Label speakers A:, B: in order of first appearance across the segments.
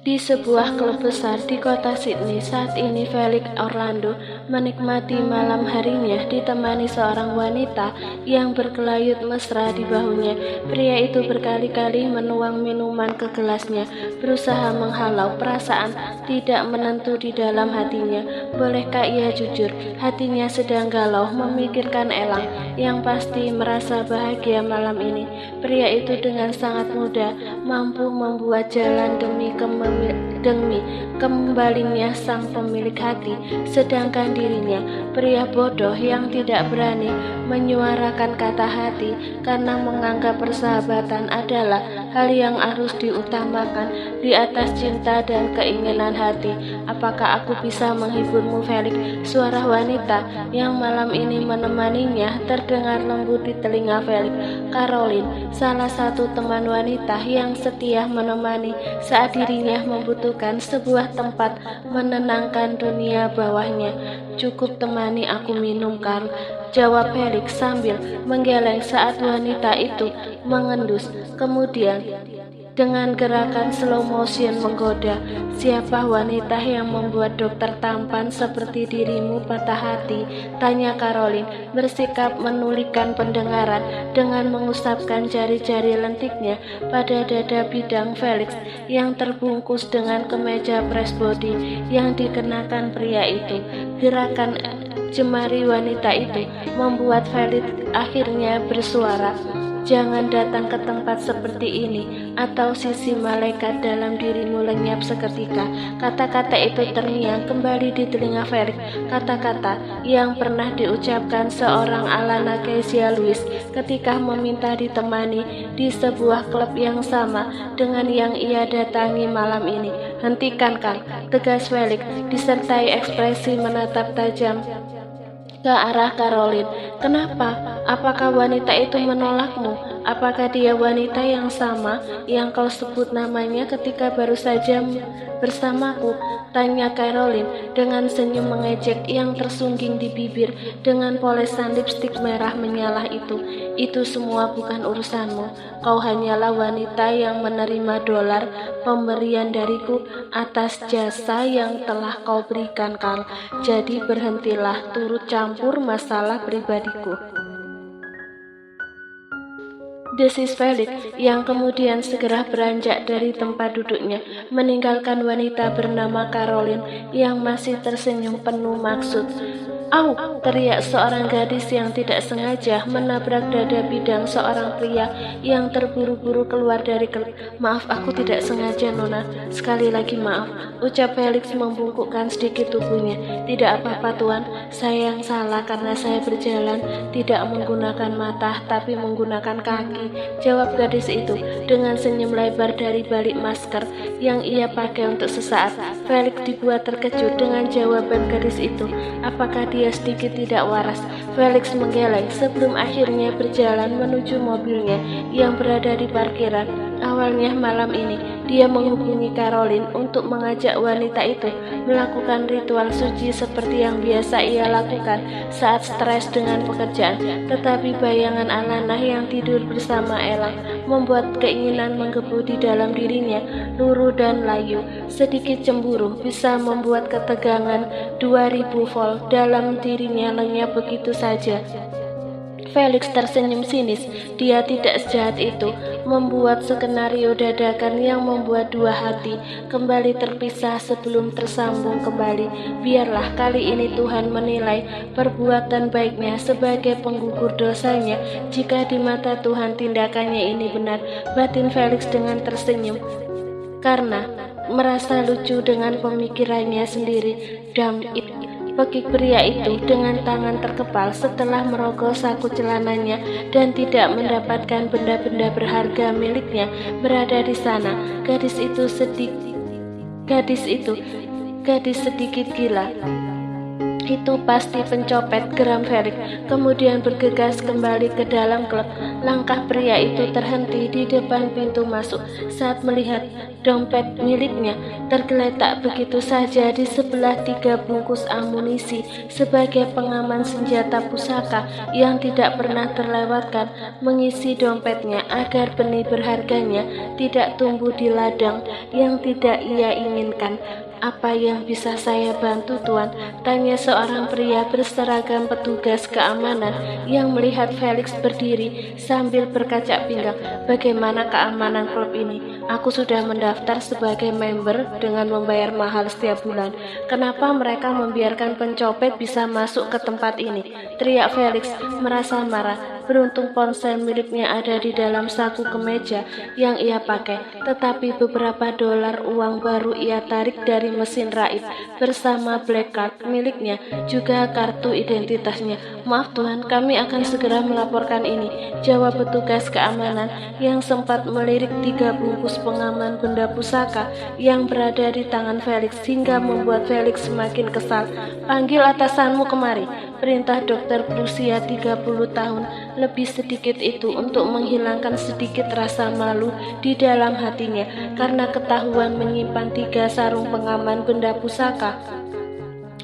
A: Di sebuah klub besar di kota Sydney saat ini, Felix Orlando menikmati malam harinya ditemani seorang wanita yang berkelayut mesra di bahunya. Pria itu berkali-kali menuang minuman ke gelasnya, berusaha menghalau perasaan tidak menentu di dalam hatinya. Bolehkah ia jujur? Hatinya sedang galau memikirkan Elang yang pasti merasa bahagia malam ini. Pria itu dengan sangat mudah mampu membuat jalan demi kembalinya sang pemilik hati, sedangkan dirinya, pria bodoh yang tidak berani menyuarakan kata hati karena menganggap persahabatan adalah hal yang harus diutamakan di atas cinta dan keinginan hati. Apakah aku bisa menghiburmu, Felix? Suara wanita yang malam ini menemaninya terdengar lembut di telinga Felix. Caroline, salah satu teman wanita yang setia menemani saat dirinya membutuhkan sebuah tempat menenangkan dunia bawahnya. Cukup temani aku minum, Carl, jawab Felix sambil menggeleng saat wanita itu mengendus. Kemudian dengan gerakan slow motion menggoda, siapa wanita yang membuat dokter tampan seperti dirimu patah hati? Tanya Caroline, bersikap menulikan pendengaran dengan mengusapkan jari-jari lentiknya pada dada bidang Felix yang terbungkus dengan kemeja press body yang dikenakan pria itu. Gerakan jemari wanita itu membuat Felix akhirnya bersuara, "Jangan datang ke tempat seperti ini, atau sisi malaikat dalam dirimu lenyap seketika." Kata-kata itu terngiang kembali di telinga Felix. Kata-kata yang pernah diucapkan seorang Alana Kesia Lewis ketika meminta ditemani di sebuah klub yang sama dengan yang ia datangi malam ini. "Hentikan, Kang," tegas Felix disertai ekspresi menatap tajam ke arah Caroline. "Kenapa? Apakah wanita itu menolakmu? Apakah dia wanita yang sama yang kau sebut namanya ketika baru saja bersamaku?" tanya Caroline dengan senyum mengejek yang tersungging di bibir dengan polesan lipstik merah menyala itu. "Itu semua bukan urusanmu. Kau hanyalah wanita yang menerima dolar pemberian dariku atas jasa yang telah kau berikan, Carl. Jadi berhentilah turut campur masalah pribadiku." Desis Felix yang kemudian segera beranjak dari tempat duduknya, meninggalkan wanita bernama Caroline yang masih tersenyum penuh maksud. "Au!" teriak seorang gadis yang tidak sengaja menabrak dada bidang seorang pria yang terburu-buru keluar dari klub. "Maaf, aku tidak sengaja, Nona. Sekali lagi maaf," ucap Felix membungkukkan sedikit tubuhnya. "Tidak apa-apa, Tuan. Saya yang salah karena saya berjalan tidak menggunakan mata tapi menggunakan kaki," jawab gadis itu dengan senyum lebar dari balik masker yang ia pakai untuk sesaat. Felix dibuat terkejut dengan jawaban gadis itu. Apakah dia sedikit tidak waras? Felix menggeleng sebelum akhirnya berjalan menuju mobilnya yang berada di parkiran. Awalnya malam ini dia menghubungi Caroline untuk mengajak wanita itu melakukan ritual suci seperti yang biasa ia lakukan saat stres dengan pekerjaan. Tetapi bayangan Alana yang tidur bersama Elang membuat keinginan menggebu di dalam dirinya luruh dan layu. Sedikit cemburu bisa membuat ketegangan 2000 volt dalam dirinya lenyap begitu saja. Felix tersenyum sinis. Dia tidak sejahat itu, membuat skenario dadakan yang membuat dua hati kembali terpisah sebelum tersambung kembali. Biarlah kali ini Tuhan menilai perbuatan baiknya sebagai penggugur dosanya. Jika di mata Tuhan tindakannya ini benar, batin Felix dengan tersenyum karena merasa lucu dengan pemikirannya sendiri. "Damn it," pekik pria itu dengan tangan terkepal setelah merogoh saku celananya dan tidak mendapatkan benda-benda berharga miliknya berada di sana. Gadis sedikit gila Itu pasti pencopet, geram Felix, kemudian bergegas kembali ke dalam klub. Langkah pria itu terhenti di depan pintu masuk saat melihat dompet miliknya tergeletak begitu saja di sebelah 3 bungkus amunisi sebagai pengaman senjata pusaka yang tidak pernah terlewatkan mengisi dompetnya agar benih berharganya tidak tumbuh di ladang yang tidak ia inginkan. "Apa yang bisa saya bantu, Tuan?" tanya seorang pria berseragam petugas keamanan yang melihat Felix berdiri sambil berkacak pinggang. "Bagaimana keamanan klub ini? Aku sudah mendaftar sebagai member dengan membayar mahal setiap bulan. Kenapa mereka membiarkan pencopet bisa masuk ke tempat ini?" teriak Felix merasa marah. Beruntung ponsel miliknya ada di dalam saku kemeja yang ia pakai, tetapi beberapa dolar uang baru ia tarik dari mesin raib bersama black card miliknya, juga kartu identitasnya. "Maaf Tuhan, kami akan segera melaporkan ini," jawab petugas keamanan yang sempat melirik 3 bungkus pengaman benda pusaka yang berada di tangan Felix hingga membuat Felix semakin kesal. "Panggil atasanmu kemari," perintah dokter berusia 30 tahun lebih sedikit itu untuk menghilangkan sedikit rasa malu di dalam hatinya karena ketahuan menyimpan 3 sarung pengaman benda pusaka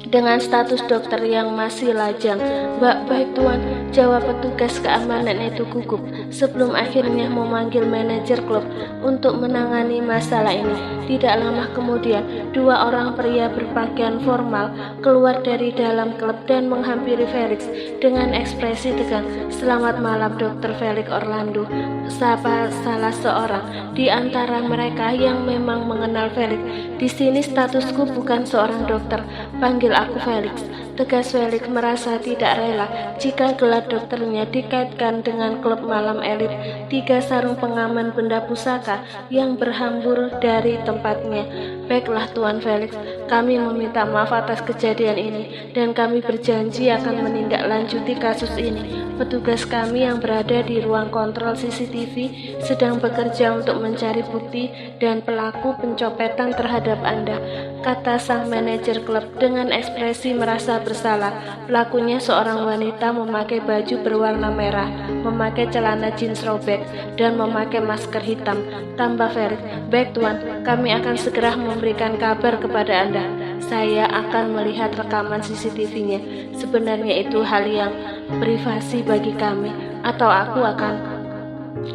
A: dengan status dokter yang masih lajang. Baik Tuan," jawab petugas keamanan itu gugup sebelum akhirnya memanggil manajer klub untuk menangani masalah ini. Tidak lama kemudian, 2 orang pria berpakaian formal keluar dari dalam klub dan menghampiri Felix dengan ekspresi tegang. "Selamat malam, Dr. Felix Orlando," sapa salah seorang di antara mereka yang memang mengenal Felix. "Di sini statusku bukan seorang dokter, panggil aku Felix," tegas Felix merasa tidak rela jika gelar dokternya dikaitkan dengan klub malam elit. 3 sarung pengaman benda pusaka yang berhambur dari tempatnya. "Baiklah Tuan Felix, kami meminta maaf atas kejadian ini dan kami berjanji akan menindaklanjuti kasus ini. Petugas kami yang berada di ruang kontrol CCTV sedang bekerja untuk mencari bukti dan pelaku pencopetan terhadap Anda," kata sang manajer klub dengan ekspresi merasa bersalah. "Pelakunya seorang wanita memakai baju berwarna merah, memakai celana jeans robek, dan memakai masker hitam," tambah Felix. "Baik Tuan, kami akan segera memberikan kabar kepada Anda. Saya akan melihat rekaman CCTV-nya. Sebenarnya itu hal yang privasi bagi kami, atau aku akan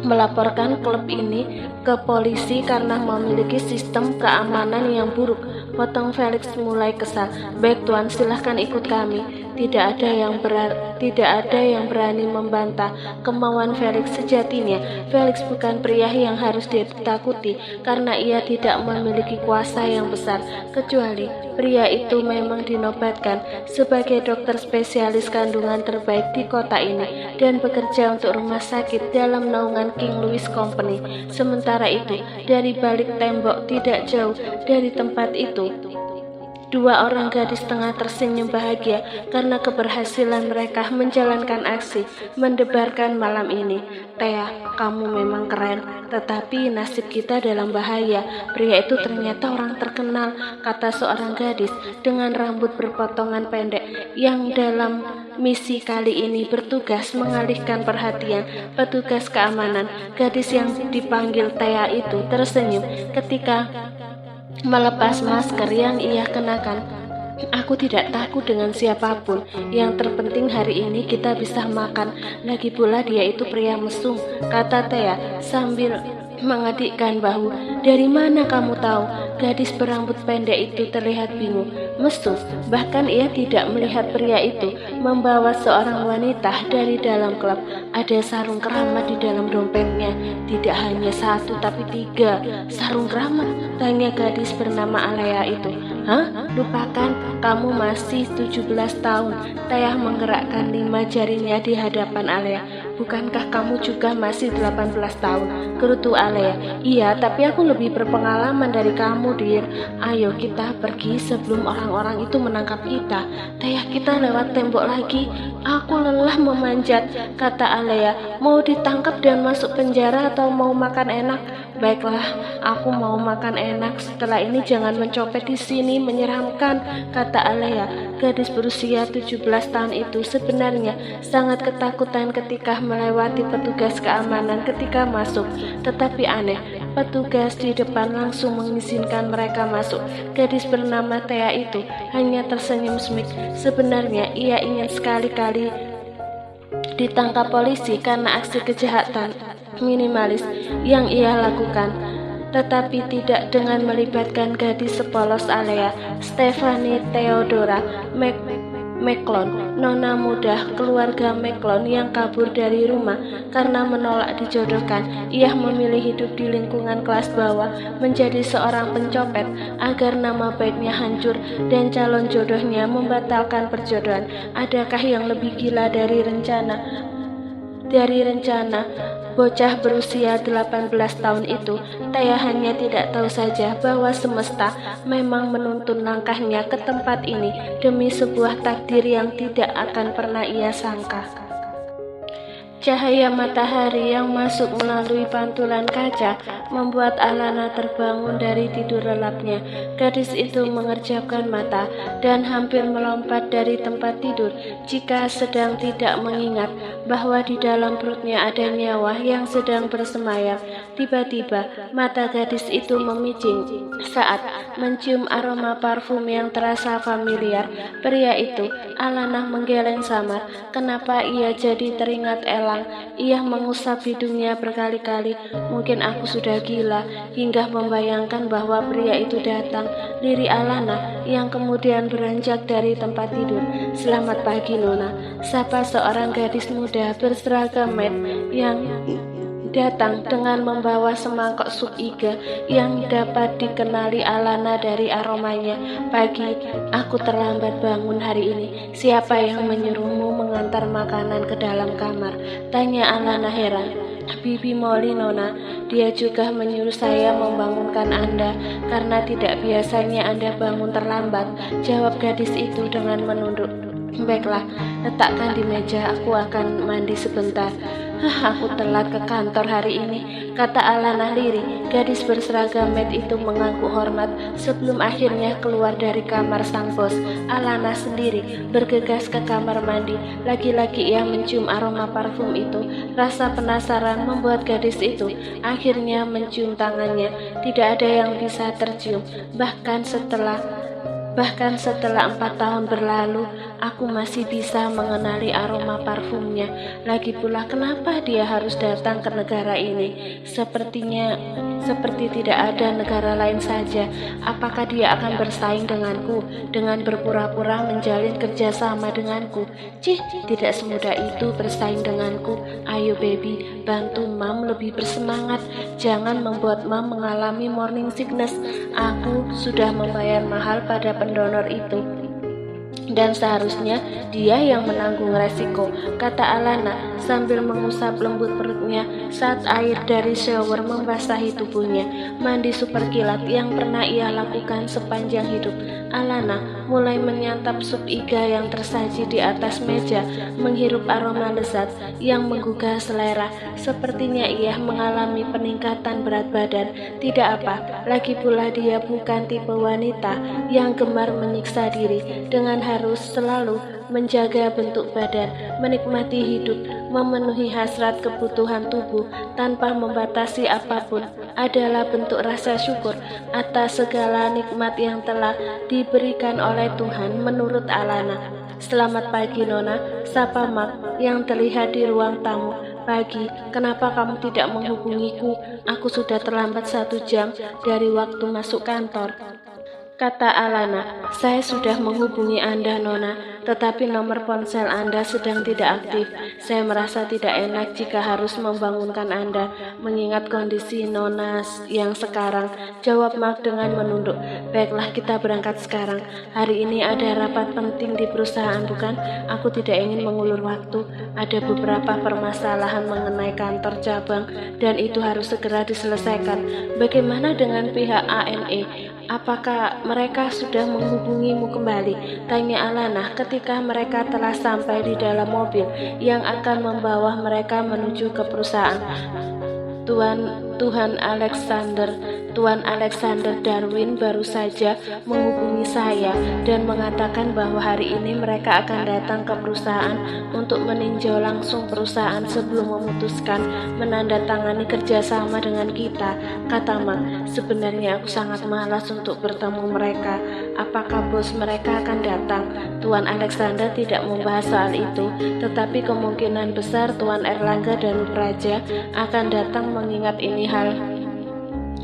A: melaporkan klub ini ke polisi karena memiliki sistem keamanan yang buruk," potong Felix mulai kesal. "Baik Tuan, silahkan ikut kami." Tidak ada yang berani membantah kemauan Felix. Sejatinya Felix bukan pria yang harus ditakuti karena ia tidak memiliki kuasa yang besar, kecuali pria itu memang dinobatkan sebagai dokter spesialis kandungan terbaik di kota ini dan bekerja untuk rumah sakit dalam naungan King Louis Company. Sementara itu, dari balik tembok tidak jauh dari tempat itu, 2 orang gadis tengah tersenyum bahagia karena keberhasilan mereka menjalankan aksi mendebarkan malam ini. "Thea, kamu memang keren, tetapi nasib kita dalam bahaya. Pria itu ternyata orang terkenal," kata seorang gadis dengan rambut berpotongan pendek yang dalam misi kali ini bertugas mengalihkan perhatian petugas keamanan. Gadis yang dipanggil Thea itu tersenyum ketika melepas masker yang ia kenakan. "Aku tidak takut dengan siapapun. Yang terpenting hari ini kita bisa makan. Lagi pula dia itu pria mesum," kata Thea sambil mengadikkan bahu. "Dari mana kamu tahu?" Gadis berambut pendek itu terlihat bingung. "Mesum?" Bahkan ia tidak melihat pria itu membawa seorang wanita dari dalam klub. "Ada sarung keramat di dalam dompetnya. Tidak hanya 1 tapi 3 sarung keramat," tanya gadis bernama Alea itu. "Hah? Lupakan, kamu masih 17 tahun. Thea menggerakkan 5 jarinya di hadapan Alea. "Bukankah kamu juga masih 18 tahun? Gerutu Alea. "Iya, tapi aku lebih berpengalaman dari kamu, Dir. Ayo kita pergi sebelum orang-orang itu menangkap kita." "Thea, kita lewat tembok lagi. Aku lelah memanjat," kata Alea. "Mau ditangkap dan masuk penjara atau mau makan enak?" Baiklah, aku mau makan enak. Setelah ini jangan mencopet di sini, menyeramkan, kata Alea. Gadis berusia 17 tahun itu sebenarnya sangat ketakutan ketika melewati petugas keamanan ketika masuk. Tetapi aneh, petugas di depan langsung mengizinkan mereka masuk. Gadis bernama Thea itu hanya tersenyum semik. Sebenarnya ia ingin sekali-kali ditangkap polisi karena aksi kejahatan minimalis yang ia lakukan, tetapi tidak dengan melibatkan gadis sepolos Alea. Stephanie Theodora McClone, nona muda keluarga McClone yang kabur dari rumah karena menolak dijodohkan. Ia memilih hidup di lingkungan kelas bawah, menjadi seorang pencopet agar nama baiknya hancur dan calon jodohnya membatalkan perjodohan. Adakah yang lebih gila dari rencana bocah berusia 18 tahun itu? Thea hanya tidak tahu saja bahwa semesta memang menuntun langkahnya ke tempat ini demi sebuah takdir yang tidak akan pernah ia sangka. Cahaya matahari yang masuk melalui pantulan kaca membuat Alana terbangun dari tidur lelapnya. Gadis itu mengerjapkan mata dan hampir melompat dari tempat tidur jika sedang tidak mengingat bahwa di dalam perutnya ada nyawa yang sedang bersemayam. Tiba-tiba mata gadis itu memicing saat mencium aroma parfum yang terasa familiar. Pria itu, Alana menggeleng samar. Kenapa ia jadi teringat Elang? Ia mengusap hidungnya berkali-kali. Mungkin aku sudah gila hingga membayangkan bahwa pria itu datang. Diri Alana yang kemudian beranjak dari tempat tidur. Selamat pagi, Nona, sapa seorang gadis muda berseragam maid yang datang dengan membawa semangkok sup iga yang dapat dikenali Alana dari aromanya. Pagi, aku terlambat bangun hari ini. Siapa yang menyuruhmu mengantar makanan ke dalam kamar? Tanya Alana heran. Bibi Molly, Nona. Dia juga menyuruh saya membangunkan Anda karena tidak biasanya Anda bangun terlambat, jawab gadis itu dengan menunduk. Baiklah, letakkan di meja, aku akan mandi sebentar. Aku telat ke kantor hari ini, kata Alana lirih. Gadis berseragam maid itu mengangguk hormat sebelum akhirnya keluar dari kamar sang bos. Alana sendiri bergegas ke kamar mandi. Lagi-lagi ia mencium aroma parfum itu. Rasa penasaran membuat gadis itu akhirnya mencium tangannya. Tidak ada yang bisa tercium. Bahkan setelah 4 tahun berlalu, aku masih bisa mengenali aroma parfumnya. Lagi pula, kenapa dia harus datang ke negara ini? Seperti tidak ada negara lain saja. Apakah dia akan bersaing denganku dengan berpura-pura menjalin kerjasama denganku? Tidak semudah itu bersaing denganku. Ayo baby, bantu Mam lebih bersemangat. Jangan membuat Mam mengalami morning sickness. Aku sudah membayar mahal pada pendonor itu, dan seharusnya dia yang menanggung resiko, kata Alana sambil mengusap lembut perutnya saat air dari shower membasahi tubuhnya. Mandi super kilat yang pernah ia lakukan sepanjang hidup. Alana mulai menyantap sup iga yang tersaji di atas meja, menghirup aroma lezat yang menggugah selera. Sepertinya ia mengalami peningkatan berat badan. Tidak apa, lagi pula dia bukan tipe wanita yang gemar menyiksa diri dengan harus selalu menjaga bentuk badan, menikmati hidup, memenuhi hasrat kebutuhan tubuh tanpa membatasi apapun adalah bentuk rasa syukur atas segala nikmat yang telah diberikan oleh Tuhan menurut Alana. Selamat pagi, Nona, sapa Mark yang terlihat di ruang tamu. Pagi, kenapa kamu tidak menghubungiku? Aku sudah terlambat 1 jam dari waktu masuk kantor, kata Alana. Saya sudah menghubungi Anda, Nona, tetapi nomor ponsel Anda sedang tidak aktif. Saya merasa tidak enak jika harus membangunkan Anda, mengingat kondisi Nona yang sekarang, jawab Mark dengan menunduk. Baiklah, kita berangkat sekarang. Hari ini ada rapat penting di perusahaan, bukan? Aku tidak ingin mengulur waktu. Ada beberapa permasalahan mengenai kantor cabang, dan itu harus segera diselesaikan. Bagaimana dengan pihak ANE? Apakah mereka sudah menghubungimu kembali? Tanya Alana ketika mereka telah sampai di dalam mobil yang akan membawa mereka menuju ke perusahaan. Tuan Tuan Alexander Darwin baru saja menghubungi saya dan mengatakan bahwa hari ini mereka akan datang ke perusahaan untuk meninjau langsung perusahaan sebelum memutuskan menandatangani kerjasama dengan kita. Kata Mark, sebenarnya aku sangat malas untuk bertemu mereka. Apakah bos mereka akan datang? Tuan Alexander tidak membahas soal itu, tetapi kemungkinan besar Tuan Erlangga dan Praja akan datang mengingat ini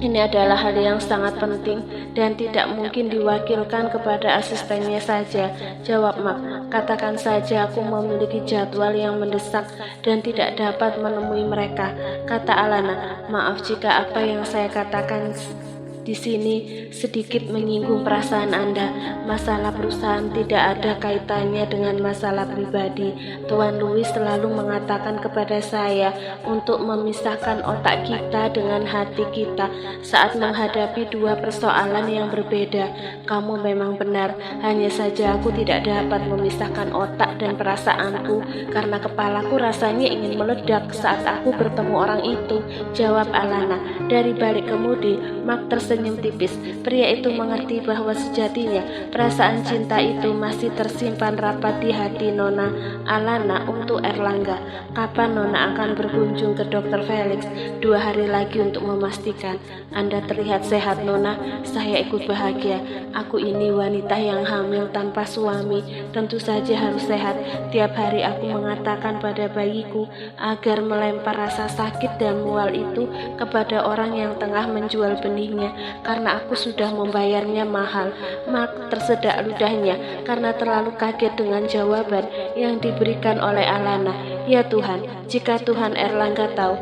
A: adalah hal yang sangat penting dan tidak mungkin diwakilkan kepada asistennya saja. Jawab Mark, katakan saja aku memiliki jadwal yang mendesak dan tidak dapat menemui mereka. Kata Alana, maaf jika apa yang saya katakan di sini sedikit menyinggung perasaan Anda. Masalah perusahaan tidak ada kaitannya dengan masalah pribadi. Tuan Louis selalu mengatakan kepada saya untuk memisahkan otak kita dengan hati kita saat menghadapi dua persoalan yang berbeda. Kamu memang benar, hanya saja aku tidak dapat memisahkan otak dan perasaanku karena kepalaku rasanya ingin meledak saat aku bertemu orang itu. Jawab Alana. Dari balik kemudi, Mark tersenyum tipis. Pria itu mengerti bahwa sejatinya perasaan cinta itu masih tersimpan rapat di hati Nona Alana untuk Erlangga. Kapan Nona akan berkunjung ke Dr. Felix? 2 hari lagi untuk memastikan. Anda terlihat sehat, Nona. Saya ikut bahagia. Aku ini wanita yang hamil tanpa suami, tentu saja harus sehat. Tiap hari aku mengatakan pada bayiku agar melempar rasa sakit dan mual itu kepada orang yang tengah menjual benihnya, karena aku sudah membayarnya mahal. Mark tersedak ludahnya karena terlalu kaget dengan jawaban yang diberikan oleh Alana. Ya Tuhan, jika Tuhan Erlangga tahu,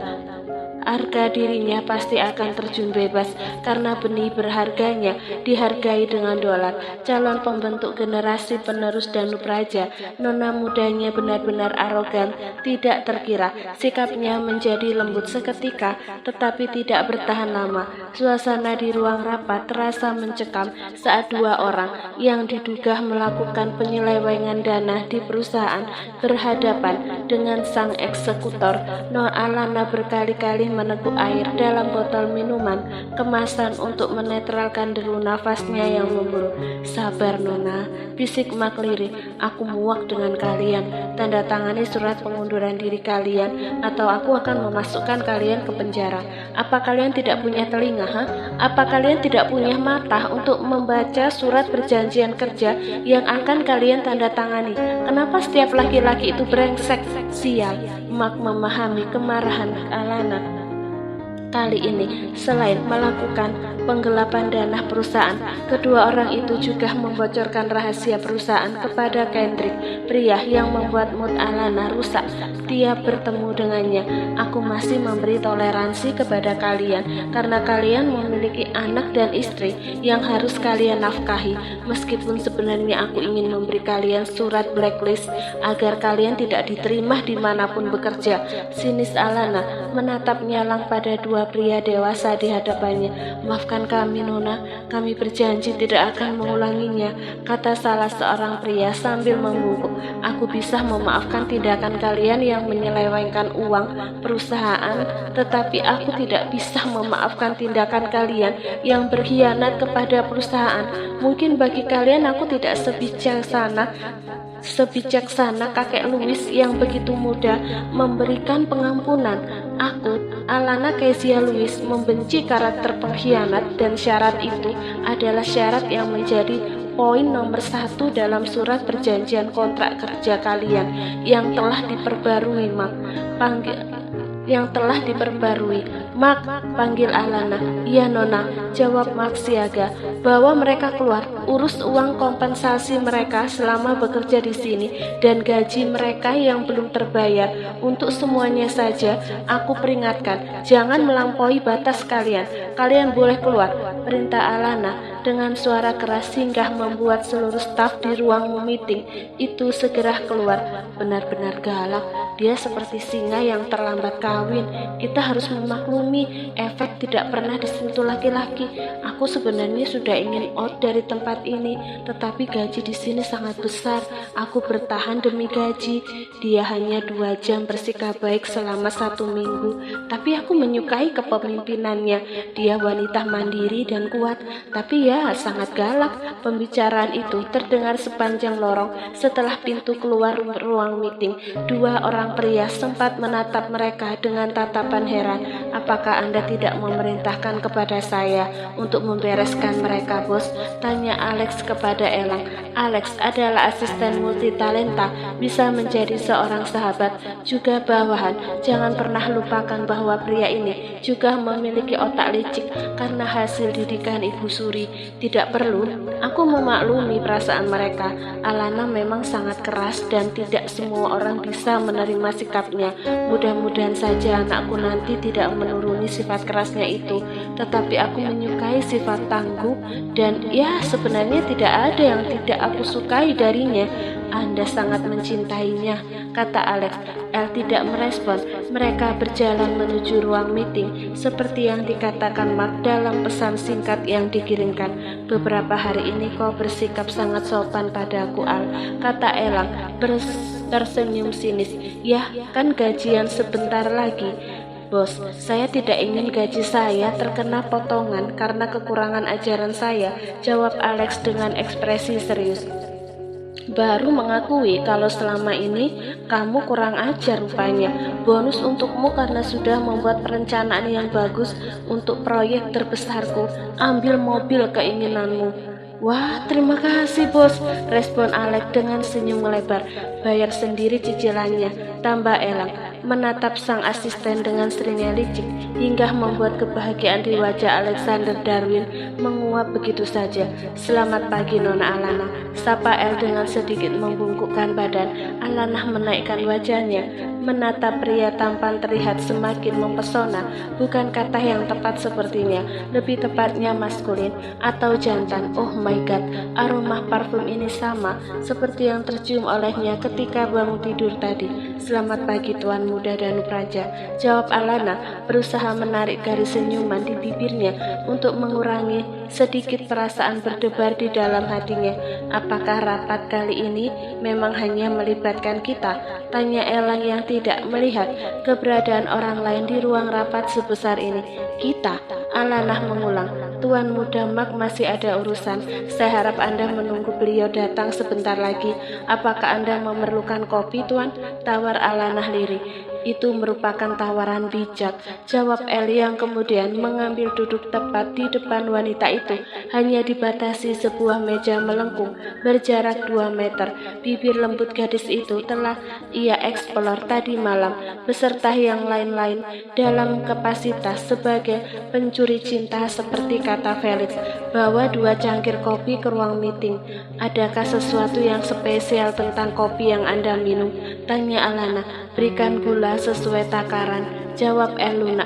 A: harga dirinya pasti akan terjun bebas karena benih berharganya dihargai dengan dolar. Calon pembentuk generasi penerus Danube Raja, Nona mudanya benar-benar arogan, tidak terkira. Sikapnya menjadi lembut seketika, tetapi tidak bertahan lama. Suasana di ruang rapat terasa mencekam saat 2 orang yang diduga melakukan penyelewengan dana di perusahaan berhadapan dengan sang eksekutor. Nona Alana berkali-kali meneguk air dalam botol minuman kemasan untuk menetralkan deru nafasnya yang memburu. Sabar Nona, bisik Mark lirih. Aku muak dengan kalian. Tanda tangani surat pengunduran diri kalian atau aku akan memasukkan kalian ke penjara. Apa kalian tidak punya telinga? Apa kalian tidak punya mata untuk membaca surat perjanjian kerja yang akan kalian tanda tangani? Kenapa setiap laki-laki itu brengsek? Sial. Mark memahami kemarahan Alana. Kali ini, selain melakukan penggelapan dana perusahaan, kedua orang itu juga membocorkan rahasia perusahaan kepada Kendrick, pria yang membuat mood Alana rusak. Tiap bertemu dengannya, aku masih memberi toleransi kepada kalian karena kalian memiliki anak dan istri yang harus kalian nafkahi. Meskipun sebenarnya aku ingin memberi kalian surat blacklist agar kalian tidak diterima dimanapun bekerja. Sinis Alana menatap nyalang pada 2 pria dewasa di hadapannya. Maafkan kami Nona, kami berjanji tidak akan mengulanginya, kata salah seorang pria sambil membungkuk. Aku bisa memaafkan tindakan kalian yang menyelewengkan uang perusahaan, tetapi aku tidak bisa memaafkan tindakan kalian yang berkhianat kepada perusahaan. Mungkin bagi kalian aku tidak sebijaksana kakek Louis yang begitu mudah memberikan pengampunan. Aku, Alana Kezia Louis, membenci karakter pengkhianat dan syarat itu adalah syarat yang menjadi poin nomor 1 dalam surat perjanjian kontrak kerja kalian yang telah diperbarui. Mark, panggil Alana. Iya Nona, jawab Mark siaga. Bawa mereka keluar, urus uang kompensasi mereka selama bekerja di sini dan gaji mereka yang belum terbayar. Untuk semuanya saja, aku peringatkan, jangan melampaui batas kalian. Kalian boleh keluar, perintah Alana dengan suara keras hingga membuat seluruh staf di ruang meeting itu segera keluar. Benar-benar galak. Dia seperti singa yang terlambat kawin. Kita harus memaklumi, efek tidak pernah disentuh laki-laki. Aku sebenarnya sudah ingin out dari tempat ini, tetapi gaji di sini sangat besar. Aku bertahan demi gaji. Dia hanya 2 jam bersikap baik selama 1 minggu, tapi aku menyukai kepemimpinannya. Dia wanita mandiri dan kuat, tapi ya sangat galak. Pembicaraan itu terdengar sepanjang lorong. Setelah pintu keluar ruang meeting, 2 orang pria sempat menatap mereka dengan tatapan heran. Apakah Anda tidak memerintahkan kepada saya untuk membereskan mereka, bos? Tanya Alex kepada Elang. Alex adalah asisten multitalenta, bisa menjadi seorang sahabat, juga bawahan. Jangan pernah lupakan bahwa pria ini juga memiliki otak licik karena hasil didikan Ibu Suri. Tidak perlu, aku memaklumi perasaan mereka. Alana memang sangat keras dan tidak semua orang bisa menerima sikapnya. Mudah-mudahan saja anakku nanti tidak menuruni sifat kerasnya itu, tetapi aku menyukai sifat tangguh dan ya sebenarnya tidak ada yang tidak aku sukai darinya. Anda sangat mencintainya, kata Alex. El tidak merespon. Mereka berjalan menuju ruang meeting seperti yang dikatakan Mark dalam pesan singkat yang dikirimkan. Beberapa hari ini kau bersikap sangat sopan padaku, Al, kata Elang tersenyum sinis. Ya, kan gajian sebentar lagi. Bos, saya tidak ingin gaji saya terkena potongan karena kekurangan ajaran saya, jawab Alex dengan ekspresi serius. Baru mengakui kalau selama ini kamu kurang ajar rupanya. Bonus untukmu karena sudah membuat perencanaan yang bagus untuk proyek terbesarku. Ambil mobil keinginanmu. Wah, terima kasih bos, respon Alex dengan senyum melebar. Bayar sendiri cicilannya, tambah Elang, menatap sang asisten dengan serinya licik, hingga membuat kebahagiaan di wajah Alexander Darwin menguap begitu saja. Selamat pagi Nona Alana, sapa El dengan sedikit membungkukkan badan. Alana menaikkan wajahnya, menatap pria tampan terlihat semakin mempesona. Bukan kata yang tepat sepertinya, lebih tepatnya maskulin atau jantan. Oh my god, aroma parfum ini sama seperti yang tercium olehnya ketika bangun tidur tadi. Selamat pagi Tuan Muda Danupraja, jawab Alana, berusaha menarik garis senyuman di bibirnya untuk mengurangi sedikit perasaan berdebar di dalam hatinya. Apakah rapat kali ini memang hanya melibatkan kita? Tanya Elang yang tidak melihat keberadaan orang lain di ruang rapat sebesar ini. Kita? Alana mengulang. Tuan Muda Mark masih ada urusan. Saya harap Anda menunggu beliau datang sebentar lagi. Apakah Anda memerlukan kopi, Tuan? Tawar Alana lirih. Itu merupakan tawaran bijak, jawab Ellie yang kemudian mengambil duduk tepat di depan wanita itu. Hanya dibatasi sebuah meja melengkung berjarak 2 meter. Bibir lembut gadis itu telah ia eksplor tadi malam beserta yang lain-lain dalam kapasitas sebagai pencuri cinta seperti kata Felix. Bawa 2 cangkir kopi ke ruang meeting. Adakah sesuatu yang spesial tentang kopi yang Anda minum? Tanya Alana. Berikan gula sesuai takaran, jawab Eluna.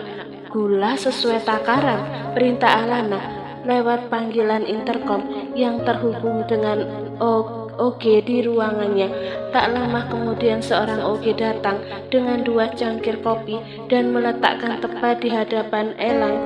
A: Gula sesuai takaran, perintah Alana lewat panggilan intercom yang terhubung dengan OG di ruangannya. Tak lama kemudian seorang OG datang dengan 2 cangkir kopi dan meletakkan tepat di hadapan Elang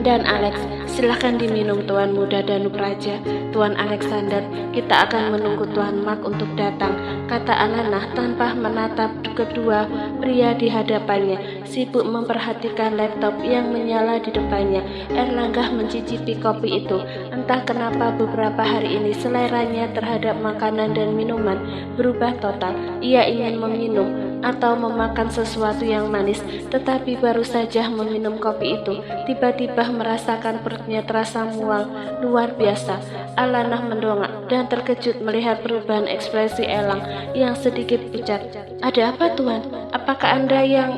A: dan Alex. Silahkan diminum Tuan Muda Danupraja. Tuan Alexander, kita akan menunggu Tuan Mark untuk datang, kata Alana tanpa menatap kedua pria di hadapannya, sibuk memperhatikan laptop yang menyala di depannya. Erlangga mencicipi kopi itu. Entah kenapa beberapa hari ini seleranya terhadap makanan dan minuman berubah total. Ia ingin meminum atau memakan sesuatu yang manis, tetapi baru saja meminum kopi itu, tiba-tiba merasakan perutnya terasa mual luar biasa. Alana mendongak dan terkejut melihat perubahan ekspresi Elang yang sedikit pucat. Ada apa Tuan? Apakah Anda yang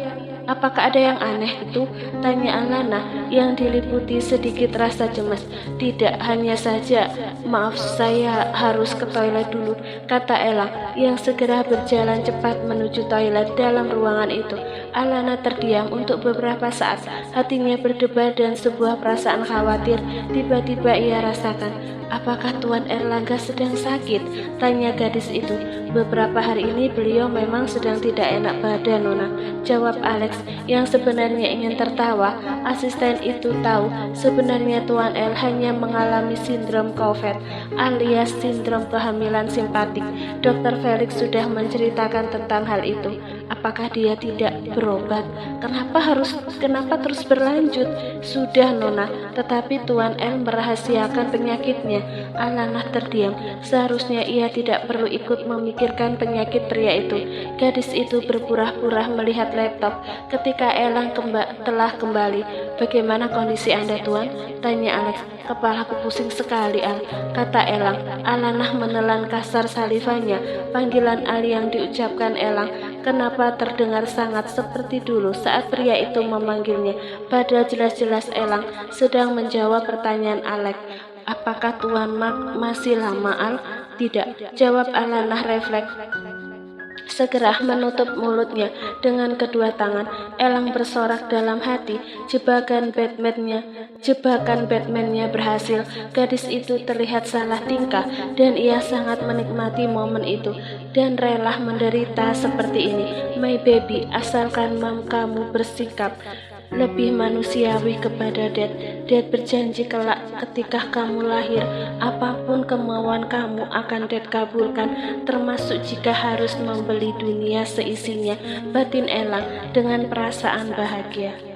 A: apakah ada yang aneh itu? Tanya Alana yang diliputi sedikit rasa cemas. Tidak, hanya saja, maaf saya harus ke toilet dulu, kata Elang yang segera berjalan cepat menuju toilet dalam ruangan itu. Alana terdiam untuk beberapa saat, hatinya berdebar dan sebuah perasaan khawatir tiba-tiba ia rasakan. Apakah Tuan Erlangga sedang sakit? Tanya gadis itu. Beberapa hari ini beliau memang sedang tidak enak badan, Nona, jawab Alex yang sebenarnya ingin tertawa. Asisten itu tahu sebenarnya Tuan El hanya mengalami sindrom COVID alias sindrom kehamilan simpatik. Dr. Felix sudah menceritakan tentang hal itu. Apakah dia tidak berobat? Kenapa terus berlanjut? Sudah, Nona, tetapi Tuan El merahasiakan penyakitnya. Alana terdiam. Seharusnya ia tidak perlu ikut memikirkan penyakit pria itu. Gadis itu berpura-pura melihat laptop ketika Elang telah kembali. Bagaimana kondisi Anda, Tuan? Tanya Alex. Kepalaku pusing sekali, Al, kata Elang. Alana menelan kasar salivanya. Panggilan Al yang diucapkan Elang kenapa terdengar sangat seperti dulu saat pria itu memanggilnya, padahal jelas-jelas Elang sedang menjawab pertanyaan Alex. Apakah Tuan Mark masih lama, Al? Tidak, jawab Alana refleks. Segera menutup mulutnya dengan kedua tangan. Elang bersorak dalam hati. Jebakan Batman-nya berhasil. Gadis itu terlihat salah tingkah dan ia sangat menikmati momen itu dan rela menderita seperti ini. My baby, asalkan kamu bersikap lebih manusiawi kepada Dad berjanji kelak ketika kamu lahir, apapun kemauan kamu akan Dad kabulkan, termasuk jika harus membeli dunia seisinya, batin Elang dengan perasaan bahagia.